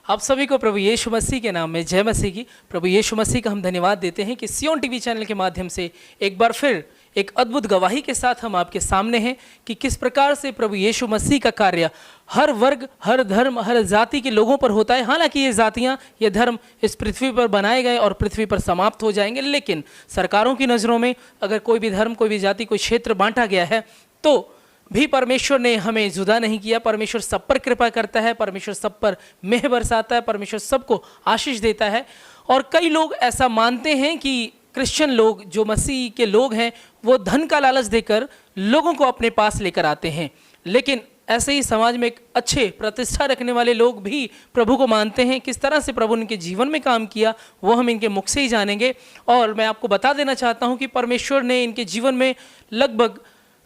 आप सभी को प्रभु यीशु मसीह के नाम में जय मसीह की। प्रभु यीशु मसीह का हम धन्यवाद देते हैं कि सियोन टीवी चैनल के माध्यम से एक बार फिर एक अद्भुत गवाही के साथ हम आपके सामने हैं कि किस प्रकार से प्रभु यीशु मसीह का कार्य हर वर्ग, हर धर्म, हर जाति के लोगों पर होता है। हालांकि ये जातियां, ये धर्म इस पृथ्वी पर बनाए गए और पृथ्वी पर समाप्त हो जाएंगे, लेकिन सरकारों की नज़रों में अगर कोई भी धर्म, कोई भी जाति, कोई क्षेत्र बांटा गया है तो भी परमेश्वर ने हमें जुदा नहीं किया। परमेश्वर सब पर कृपा करता है, परमेश्वर सब पर मेह बरसाता है, परमेश्वर सबको आशीष देता है। और कई लोग ऐसा मानते हैं कि क्रिश्चियन लोग, जो मसीह के लोग हैं, वो धन का लालच देकर लोगों को अपने पास लेकर आते हैं, लेकिन ऐसे ही समाज में एक अच्छे प्रतिष्ठा रखने वाले लोग भी प्रभु को मानते हैं। किस तरह से प्रभु ने इनके जीवन में काम किया वो हम इनके मुख से ही जानेंगे। और मैं आपको बता देना चाहता हूँ कि परमेश्वर ने इनके जीवन में लगभग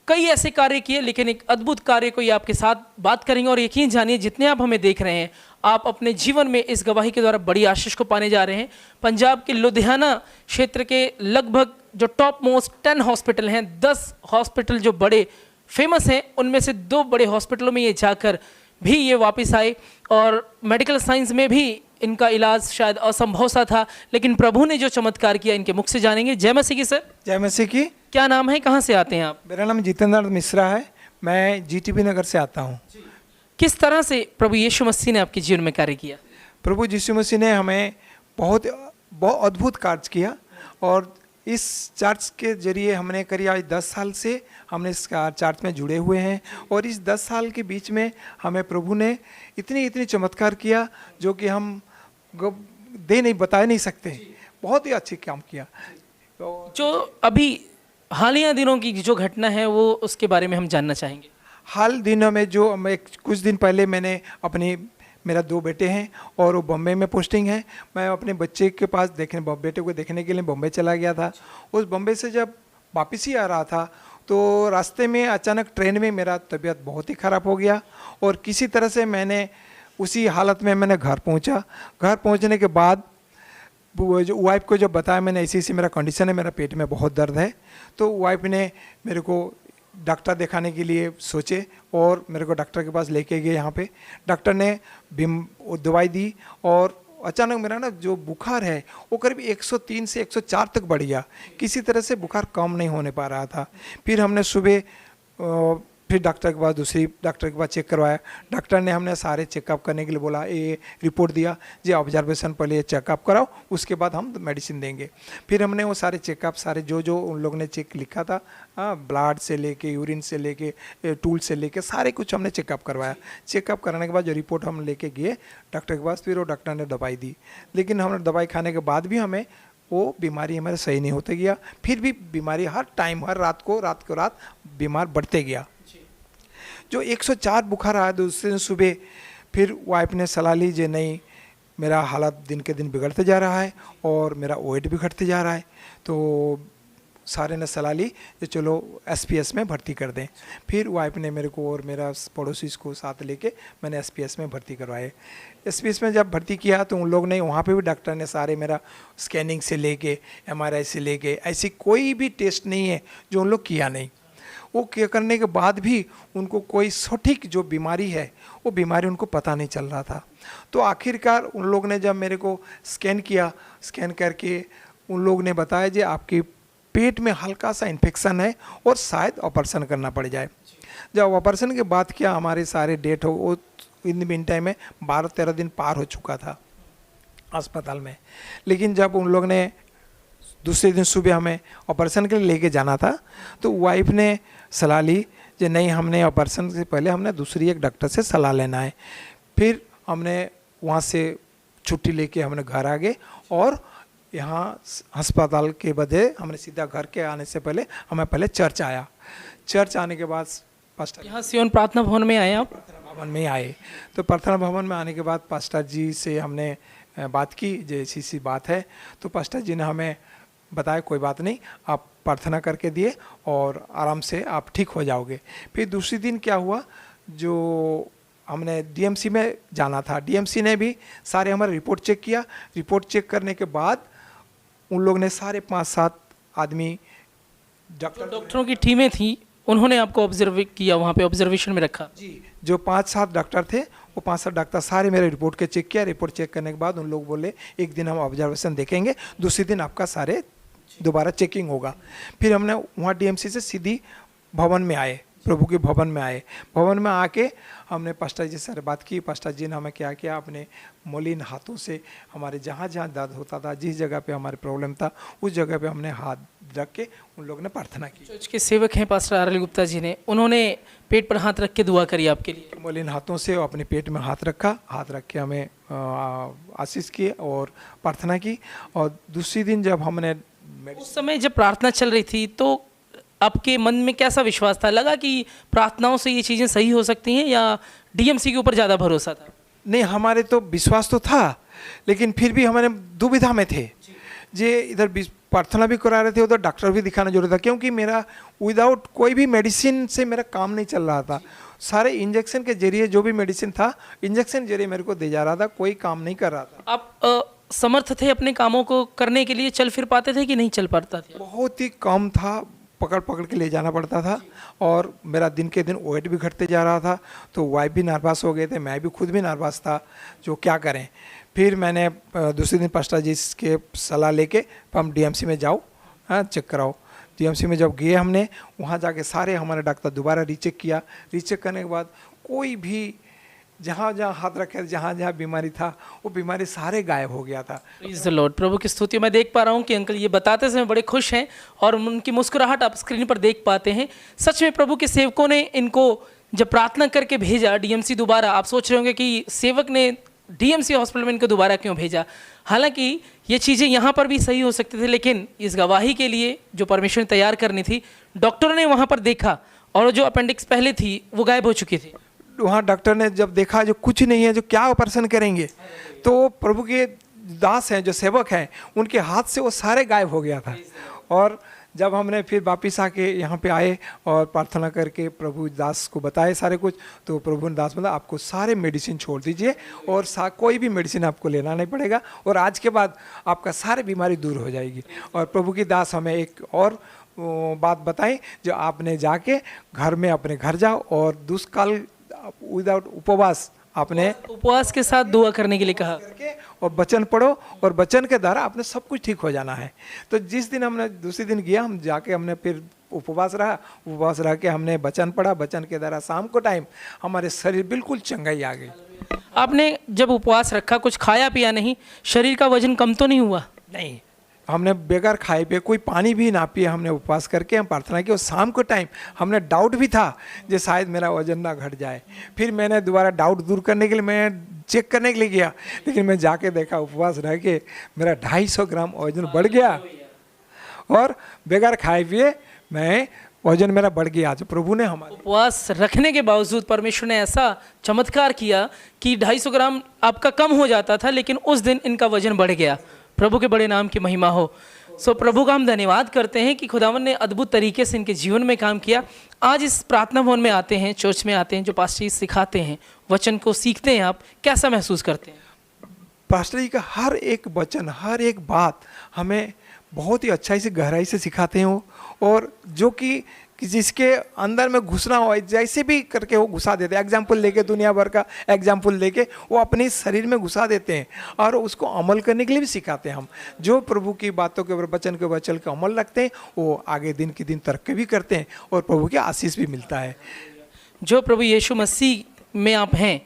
कई ऐसे कार्य किए, लेकिन एक अद्भुत कार्य को ये आपके साथ बात करेंगे। और यकीन जानिए, जितने आप हमें देख रहे हैं, आप अपने जीवन में इस गवाही के द्वारा बड़ी आशीष को पाने जा रहे हैं। पंजाब के लुधियाना क्षेत्र के लगभग जो टॉप मोस्ट 10 हॉस्पिटल हैं, 10 हॉस्पिटल जो बड़े फेमस हैं, उनमें से 2 बड़े हॉस्पिटलों में ये जाकर भी ये वापस आए। और मेडिकल साइंस में भी इनका इलाज शायद असंभव सा था, लेकिन प्रभु ने जो चमत्कार किया इनके मुख से जानेंगे। जय मसीह की सर। जय मसीह की। क्या नाम है, कहाँ से आते हैं आप? मेरा नाम जितेंद्र मिश्रा है, मैं जीटीबी नगर से आता हूँ। किस तरह से प्रभु यीशु मसीह ने आपके जीवन में कार्य किया? प्रभु यीशु मसीह ने हमें बहुत अद्भुत कार्य किया, और इस चर्च के जरिए हमने करीब आज 10 साल से हमने इस चर्च में जुड़े हुए हैं। और इस 10 साल के बीच में हमें प्रभु ने इतनी चमत्कार किया जो कि हम बता नहीं सकते। बहुत ही अच्छे काम किया। जो अभी हालिया दिनों की जो घटना है वो उसके बारे में हम जानना चाहेंगे। हाल दिनों में जो मैं कुछ दिन पहले मैंने मेरा 2 बेटे हैं और वो बॉम्बे में पोस्टिंग है। मैं अपने बच्चे के पास बेटे को देखने के लिए बॉम्बे चला गया था। उस बॉम्बे से जब वापस ही आ रहा था तो रास्ते में अचानक ट्रेन में मेरा तबीयत बहुत ही ख़राब हो गया, और किसी तरह से मैंने उसी हालत में मैंने घर पहुंचा। घर पहुंचने के बाद जो वाइफ को जब बताया मैंने, ऐसी मेरा कंडीशन है, मेरा पेट में बहुत दर्द है, तो वाइफ ने मेरे को डॉक्टर दिखाने के लिए सोचे और मेरे को डॉक्टर के पास लेके गए। यहाँ पे डॉक्टर ने दवाई दी, और अचानक मेरा ना जो बुखार है वो करीब 103 से 104 तक बढ़ गया। किसी तरह से बुखार कम नहीं होने पा रहा था। फिर हमने सुबह फिर डॉक्टर के पास दूसरी डॉक्टर के पास चेक करवाया। डॉक्टर ने हमने सारे चेकअप करने के लिए बोला, ये रिपोर्ट दिया जी ऑब्जर्वेशन पहले ये चेकअप कराओ, उसके बाद हम मेडिसिन देंगे। फिर हमने वो सारे चेकअप सारे जो उन लोगों ने चेक लिखा था, ब्लड से लेके, यूरिन से लेके, टूल से लेके सारे कुछ हमने चेकअप करवाया। चेकअप कराने के बाद जो रिपोर्ट हम लेके गए डॉक्टर के पास, फिर वो डॉक्टर ने दवाई दी। लेकिन हमने दवाई खाने के बाद भी हमें वो बीमारी हमारे सही नहीं होते गया। फिर भी बीमारी हर टाइम, हर रात को बीमार बढ़ते गया। जो 104 बुखार आया दूसरे दिन सुबह, फिर वाइफ ने सलाह ली जे नहीं, मेरा हालत दिन के दिन बिगड़ते जा रहा है और मेरा वेट भी घटते जा रहा है। तो सारे ने सलाह ली कि चलो एसपीएस में भर्ती कर दें। फिर वाइफ ने मेरे को और मेरा पड़ोसी को साथ लेके मैंने एसपीएस में भर्ती करवाए। एसपीएस में जब भर्ती किया तो उन लोग ने, वहाँ पे भी डॉक्टर ने सारे मेरा स्कैनिंग से लेके, एमआरआई से लेके, ऐसी कोई भी टेस्ट नहीं है जो उन लोग किया नहीं। वो करने के बाद भी उनको कोई सटीक जो बीमारी है वो बीमारी उनको पता नहीं चल रहा था। तो आखिरकार उन लोग ने जब मेरे को स्कैन किया, स्कैन करके उन लोग ने बताया जी आपके पेट में हल्का सा इन्फेक्शन है और शायद ऑपरेशन करना पड़ जाए। जब ऑपरेशन के बाद किया, हमारे सारे डेट हो, वो इन मिन टाइम में 12-13 दिन पार हो चुका था अस्पताल में। लेकिन जब उन लोग ने दूसरे दिन सुबह हमें ऑपरेशन के लिए लेके जाना था तो वाइफ ने सलाह ली कि नहीं, हमने ऑपरेशन से पहले हमने दूसरी एक डॉक्टर से सलाह लेना है। फिर हमने वहाँ से छुट्टी लेके हमने घर आ गए, और यहाँ अस्पताल के बदले हमने सीधा घर के आने से पहले हमें पहले चर्च आया। चर्च आने के बाद पास्टर, यहाँ सियोन प्रार्थना भवन में आए आप? प्रार्थना भवन में आए। तो प्रार्थना भवन में आने के बाद पास्टर जी से हमने बात की, जैसी सी बात है। तो पास्टर जी ने हमें बताया कोई बात नहीं, आप प्रार्थना करके दिए और आराम से आप ठीक हो जाओगे। फिर दूसरी दिन क्या हुआ, जो हमने डीएमसी में जाना था, डीएमसी ने भी सारे हमारे रिपोर्ट चेक किया। रिपोर्ट चेक करने के बाद उन लोग ने सारे 5-7 आदमी डॉक्टरों की टीमें थी, उन्होंने आपको ऑब्जर्व किया, वहाँ पे ऑब्जर्वेशन में रखा? जी, जो 5-7 डॉक्टर थे वो 5-7 डॉक्टर सारे मेरे रिपोर्ट के चेक किया। रिपोर्ट चेक करने के बाद उन लोग बोले एक दिन हम ऑब्जर्वेशन देखेंगे, दूसरे दिन आपका सारे दोबारा चेकिंग होगा। फिर हमने वहाँ डीएमसी से सीधी भवन में आए, प्रभु के भवन में आए। भवन में आके हमने पास्टर जी से बात की। पास्टर जी ने हमें क्या किया, अपने मलिन हाथों से हमारे जहाँ जहाँ दर्द होता था, जिस जगह पे हमारे प्रॉब्लम था, उस जगह पे हमने हाथ रख के उन लोगों ने प्रार्थना की। चर्च के सेवक हैं pastor R L Gupta ji ने, उन्होंने पेट पर हाथ रख के दुआ करी आपके लिए। मलिन हाथों से अपने पेट में हाथ रखा, हाथ रख के हमें आशीष किए और प्रार्थना की। और दूसरी दिन जब हमने उस समय जब प्रार्थना चल रही थी तो आपके मन में कैसा विश्वास था? लगा कि प्रार्थनाओं से ये चीज़ें सही हो सकती हैं, या डीएमसी के ऊपर ज़्यादा भरोसा था? नहीं, हमारे तो विश्वास तो था, लेकिन फिर भी हमारे दुविधा में थे। जे इधर प्रार्थना भी करा रहे थे, उधर डॉक्टर भी दिखाना जरूरी था, क्योंकि मेरा विदाउट कोई भी मेडिसिन से मेरा काम नहीं चल रहा था। सारे इंजेक्शन के जरिए जो भी मेडिसिन था, इंजेक्शन जरिए मेरे को दे जा रहा था, कोई काम नहीं कर रहा था। आप समर्थ थे अपने कामों को करने के लिए? चल फिर पाते थे कि नहीं चल पाता था? बहुत ही कम था, पकड़ पकड़ के ले जाना पड़ता था। और मेरा दिन के दिन वेट भी घटते जा रहा था, तो वाइफ भी नर्वस हो गए थे, मैं भी खुद भी नर्वस था, जो क्या करें। फिर मैंने दूसरे दिन पास्टर जी के सलाह लेके हम डीएमसी में जाओ, हाँ चेक कराओ। डीएमसी में जब गए हमने, वहाँ जाके सारे हमारे डॉक्टर दोबारा रीचेक किया। रीचेक करने के बाद कोई भी जहाँ जहाँ हाथ रखे, जहाँ जहाँ बीमारी था, वो बीमारी सारे गायब हो गया था। प्रेज़ द लॉर्ड, प्रभु की स्तुति। मैं देख पा रहा हूँ कि अंकल ये बताते समय बड़े खुश हैं और उनकी मुस्कुराहट आप स्क्रीन पर देख पाते हैं। सच में प्रभु के सेवकों ने इनको जब प्रार्थना करके भेजा डीएमसी दोबारा, आप सोच रहे होंगे कि सेवक ने डीएमसी हॉस्पिटल में इनको दोबारा क्यों भेजा। हालांकि ये चीज़ें यहाँ पर भी सही हो सकती थी, लेकिन इस गवाही के लिए जो परमेश्वर ने तैयार करनी थी, डॉक्टरों ने वहाँ पर देखा और जो अपेंडिक्स पहले थी वो गायब हो चुकी थी। वहाँ डॉक्टर ने जब देखा जो कुछ नहीं है, जो क्या ऑपरेशन करेंगे, तो प्रभु के दास हैं जो सेवक हैं, उनके हाथ से वो सारे गायब हो गया था। और जब हमने फिर वापस आके यहाँ पे आए और प्रार्थना करके प्रभु दास को बताए सारे कुछ, तो प्रभु दास बोला आपको सारे मेडिसिन छोड़ दीजिए और कोई भी मेडिसिन आपको लेना नहीं पड़ेगा, और आज के बाद आपका सारी बीमारी दूर हो जाएगी। और प्रभु की दास हमें एक और बात बताई, जो आपने जाके घर में अपने घर जाओ और दुष्काल विदाउट उपवास, आपने उपवास के साथ दुआ करने के लिए कहा करके और वचन पढ़ो, और वचन के द्वारा आपने सब कुछ ठीक हो जाना है। तो जिस दिन हमने दूसरे दिन गया, हम जाके हमने फिर उपवास रह के हमने वचन पढ़ा। वचन के द्वारा शाम को टाइम हमारे शरीर बिल्कुल चंगाई आ गई। आपने जब उपवास रखा, कुछ खाया पिया नहीं, शरीर का वजन कम तो नहीं हुआ? नहीं, हमने बेकार खाए पे कोई पानी भी ना पिए, हमने उपवास करके हम प्रार्थना की। और शाम को टाइम हमने डाउट भी था जो शायद मेरा वजन ना घट जाए। फिर मैंने दोबारा डाउट दूर करने के लिए मैं चेक करने के लिए गया, लेकिन मैं जाके देखा उपवास रह के मेरा 250 ग्राम वजन बढ़ गया, और बेकार खाए पिए मैं वजन मेरा बढ़ गया। जो प्रभु ने हमारे उपवास रखने के बावजूद परमेश्वर ने ऐसा चमत्कार किया कि 250 ग्राम आपका कम हो जाता था, लेकिन उस दिन इनका वजन बढ़ गया। प्रभु के बड़े नाम की महिमा हो। सो प्रभु का हम धन्यवाद करते हैं कि खुदावन ने अद्भुत तरीके से इनके जीवन में काम किया। आज इस प्रार्थना भवन में आते हैं, चर्च में आते हैं, जो पास्टर जी सिखाते हैं, वचन को सीखते हैं, आप कैसा महसूस करते हैं? पास्टर जी का हर एक वचन, हर एक बात हमें बहुत ही अच्छाई से गहराई से सिखाते हैं, और जो कि जिसके अंदर में घुसना हो जैसे भी करके वो घुसा देते हैं। एग्जाम्पल लेके, दुनिया भर का एग्जाम्पल लेके वो अपने शरीर में घुसा देते हैं, और उसको अमल करने के लिए भी सिखाते हैं। हम जो प्रभु की बातों के ऊपर, वचन के ऊपर चल के अमल रखते हैं, वो आगे दिन के दिन तरक्की भी करते हैं और प्रभु की आशीष भी मिलता है। जो प्रभु यीशु मसीह में आप हैं,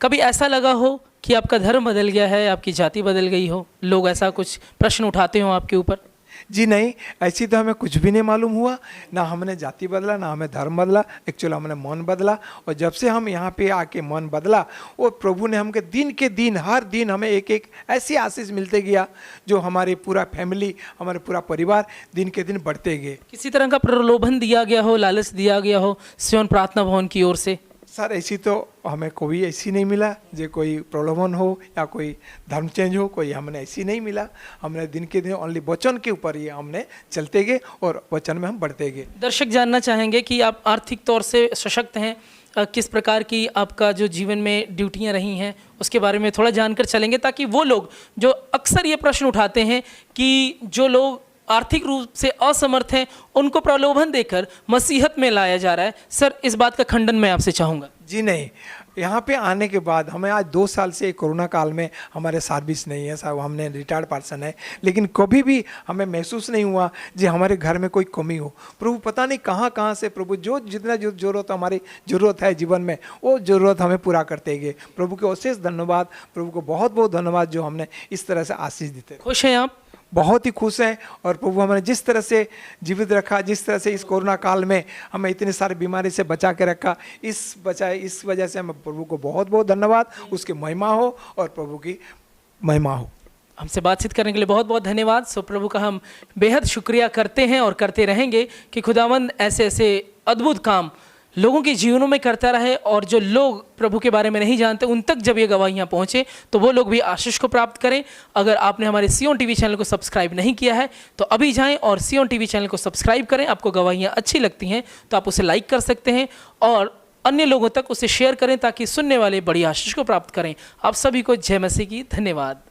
कभी ऐसा लगा हो कि आपका धर्म बदल गया है, आपकी जाति बदल गई हो, लोग ऐसा कुछ प्रश्न उठाते हो आपके ऊपर? जी नहीं, ऐसी तो हमें कुछ भी नहीं मालूम हुआ। ना हमने जाति बदला, ना हमें धर्म बदला, एक्चुअली हमने मन बदला। और जब से हम यहाँ पे आके मन बदला, और प्रभु ने हमके दिन के दिन, हर दिन हमें एक एक ऐसी आशीष मिलते गया, जो हमारे पूरा फैमिली, हमारे पूरा परिवार दिन के दिन बढ़ते गए। किसी तरह का प्रलोभन दिया गया हो, लालच दिया गया हो सियोन प्रार्थना भवन की ओर से? सर ऐसी तो हमें कोई ऐसी नहीं मिला जो कोई प्रलोभन हो या कोई धर्म चेंज हो, कोई हमने ऐसी नहीं मिला। हमने दिन के दिन ओनली वचन के ऊपर ही हमने चलते गए और वचन में हम बढ़ते गए। दर्शक जानना चाहेंगे कि आप आर्थिक तौर से सशक्त हैं, किस प्रकार की आपका जो जीवन में ड्यूटियां रही हैं उसके बारे में थोड़ा जानकर चलेंगे, ताकि वो लोग जो अक्सर ये प्रश्न उठाते हैं कि जो लोग आर्थिक रूप से असमर्थ हैं उनको प्रलोभन देकर मसीहत में लाया जा रहा है। सर, इस बात का खंडन मैं आपसे चाहूँगा। जी नहीं, यहाँ पे आने के बाद हमें आज 2 साल से कोरोना काल में हमारे सर्विस नहीं है साहब, हमने रिटायर्ड पर्सन है, लेकिन कभी भी हमें महसूस नहीं हुआ कि हमारे घर में कोई कमी हो। प्रभु पता नहीं कहाँ कहाँ से प्रभु जो जितना जो जरूरत हमारी ज़रूरत है जीवन में, वो ज़रूरत हमें पूरा करते गए। प्रभु को अशेष धन्यवाद, प्रभु को बहुत बहुत धन्यवाद जो हमने इस तरह से आशीष देते। खुश हैं आप? बहुत ही खुश हैं। और प्रभु हमें जिस तरह से जीवित रखा, जिस तरह से इस कोरोना काल में हमें इतनी सारी बीमारी से बचा के रखा, इस वजह से हम प्रभु को बहुत बहुत धन्यवाद, उसकी महिमा हो और प्रभु की महिमा हो। हमसे बातचीत करने के लिए बहुत बहुत धन्यवाद। सो प्रभु का हम बेहद शुक्रिया करते हैं और करते रहेंगे कि खुदावंद ऐसे ऐसे अद्भुत काम लोगों के जीवनों में करता रहे, और जो लोग प्रभु के बारे में नहीं जानते उन तक जब ये गवाहियाँ पहुँचे तो वो लोग भी आशीष को प्राप्त करें। अगर आपने हमारे सियोन टीवी चैनल को सब्सक्राइब नहीं किया है तो अभी जाएं और सियोन टीवी चैनल को सब्सक्राइब करें। आपको गवाहियाँ अच्छी लगती हैं तो आप उसे लाइक कर सकते हैं और अन्य लोगों तक उसे शेयर करें ताकि सुनने वाले बड़ी आशीष को प्राप्त करें। आप सभी को जय मसीह की। धन्यवाद।